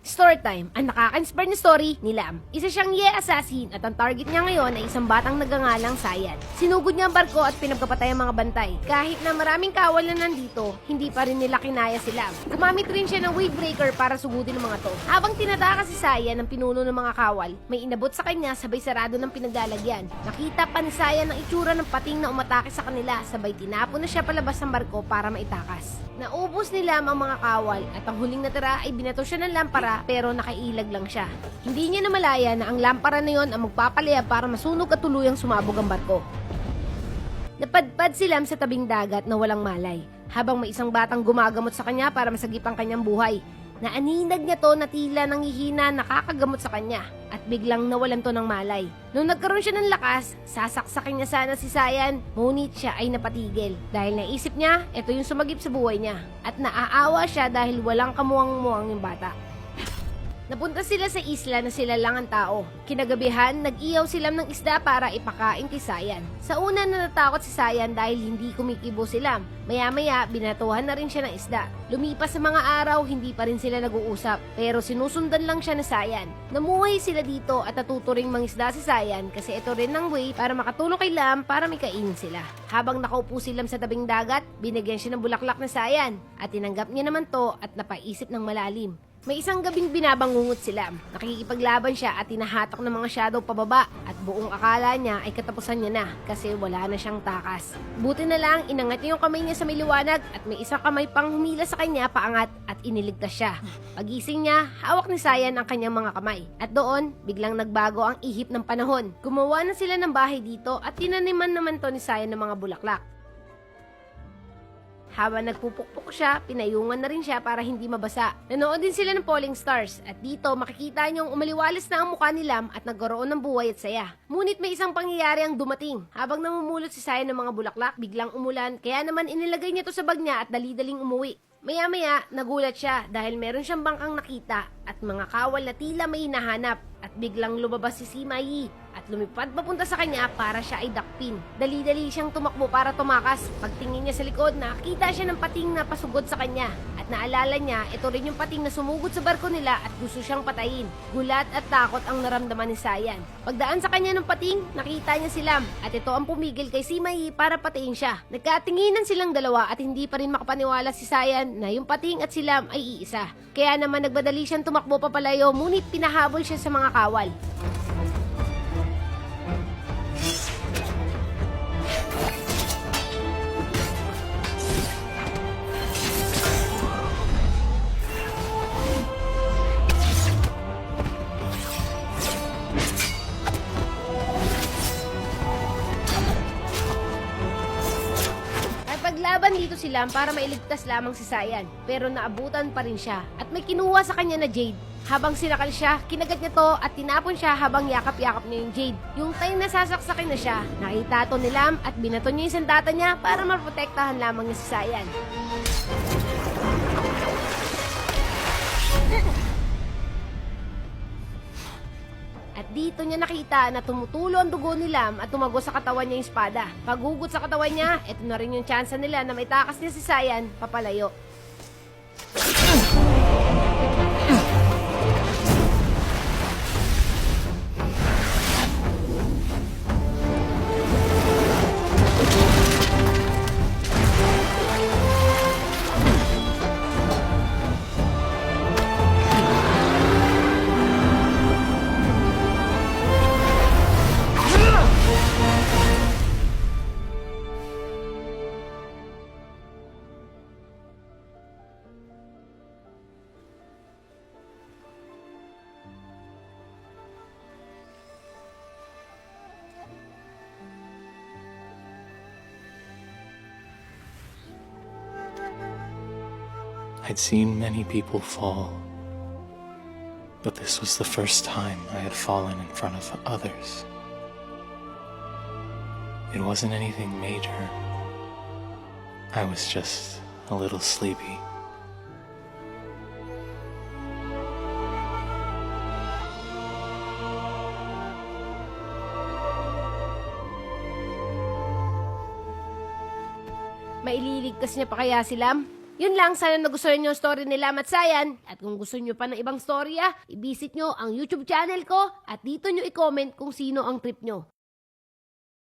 Story time, ang nakaka-inspire na story ni Lam. Isa siyang assassin at ang target niya ngayon ay isang batang nagangalang Sayan. Sinugod niya ang barko at pinagkapatay ang mga bantay. Kahit na maraming kawal na nandito, hindi pa rin nila kinaya si Lam. Gumamit rin siya ng wave breaker para sugudin ang mga to. Habang tinataka si Sayan ng pinuno ng mga kawal, may inabot sa kanya sabay sarado ng pinaglalagyan. Nakita pa ni Sayan ang itsura ng pating na umatake sa kanila sabay tinapon na siya palabas ng barko para maitakas. Naubos ni Lam ang mga kawal at ang huling natira ay binato siya ng lampara pero nakailag lang siya. Hindi niya namalaya na ang lampara na yon ang magpapalaya para masunog at tuluyang sumabog ang barko. Napadpad si Lam sa tabing dagat na walang malay habang may isang batang gumagamot sa kanya para masagip ang kanyang buhay. Naaninag niya to na tila nanghihina nakakagamot sa kanya at biglang nawalan to ng malay. Nung nagkaroon siya ng lakas, sasaksakin niya sana si Sayan, ngunit siya ay napatigil. Dahil naisip niya, ito yung sumagip sa buhay niya at naaawa siya dahil walang kamuwang-muwang yung bata. Napunta sila sa isla na sila lang ang tao. Kinagabihan, nag-iyaw sila ng isda para ipakain kay Sayan. Sa una na natakot si Sayan dahil hindi kumikibo si Lam. Maya-maya, binatuhan na rin siya ng isda. Lumipas sa mga araw, hindi pa rin sila nag-uusap. Pero sinusundan lang siya ni Sayan. Namuhay sila dito at natuturing mangisda si Sayan kasi ito rin ang way para makatulong kay Lam para may kainin sila. Habang nakaupo si Lam sa tabing dagat, binigyan siya ng bulaklak na Sayan. At tinanggap niya naman to at napaisip ng malalim. May isang gabing binabangungot si Lam. Nakikipaglaban siya at tinahatak ng mga shadow pababa at buong akala niya ay katapusan niya na kasi wala na siyang takas. Buti na lang inangat niya yung kamay niya sa may liwanag at may isang kamay pang humila sa kanya paangat at iniligtas siya. Pagising niya, hawak ni Sayan ang kanyang mga kamay. At doon, biglang nagbago ang ihip ng panahon. Gumawa na sila ng bahay dito at tinaniman naman to ni Sayan ng mga bulaklak. Habang nagpupukpok siya, pinayungan na rin siya para hindi mabasa. Nanood din sila ng Falling Stars at dito makikita niyong umaliwalas na ang mukha ni Lam at nagkaroon ng buhay at saya. Ngunit may isang pangyayari ang dumating. Habang namumulot si Sayan ng mga bulaklak, biglang umulan kaya naman inilagay niya to sa bag niya at dali-daling umuwi. Maya-maya, nagulat siya dahil meron siyang bangkang nakita at mga kawal na tila may hinahanap at biglang lumabas si Sima Yi at lumipad papunta sa kanya para siya ay dakpin. Dali-dali siyang tumakbo para tumakas. Pagtingin niya sa likod, nakakita siya ng pating na pasugod sa kanya. At naalala niya, ito rin yung pating na sumugod sa barko nila at gusto siyang patayin. Gulat at takot ang naramdaman ni Sayan. Pagdaan sa kanya ng pating, nakita niya si Lam at ito ang pumigil kay Sima Yi para patayin siya. Nagkatinginan silang dalawa at hindi pa rin makapaniwala si Sayan na yung pating at si Lam ay iisa. Kaya naman nagmadali siyang tumakbo papalayo, ngunit pinahabol siya sa mga kawal. Laban dito si Lam para mailigtas lamang si Sayan, pero naabutan pa rin siya at may kinuha sa kanya na Jade. Habang sinakal siya, kinagat niya to at tinapon siya habang yakap-yakap niya yung Jade. Yung time na sasaksakin na siya, nakita to ni Lam at binato niya yung sandata niya para maprotektahan lamang niya si Sayan. At dito niya nakita na tumutulo ang dugo ni Lam at tumago sa katawan niya yung espada. Paghugot sa katawan niya, ito na rin yung tsansa nila na may takas niya si Sayan papalayo. I'd seen many people fall, but this was the first time I had fallen in front of others. It wasn't anything major. I was just a little sleepy. Maililigtas niya pa kaya si Lam? Yun lang, sana nagustuhan nyo yung story ni Lam at Sayan. At kung gusto nyo pa ng ibang storya, i-visit nyo ang YouTube channel ko at dito nyo i-comment kung sino ang trip nyo.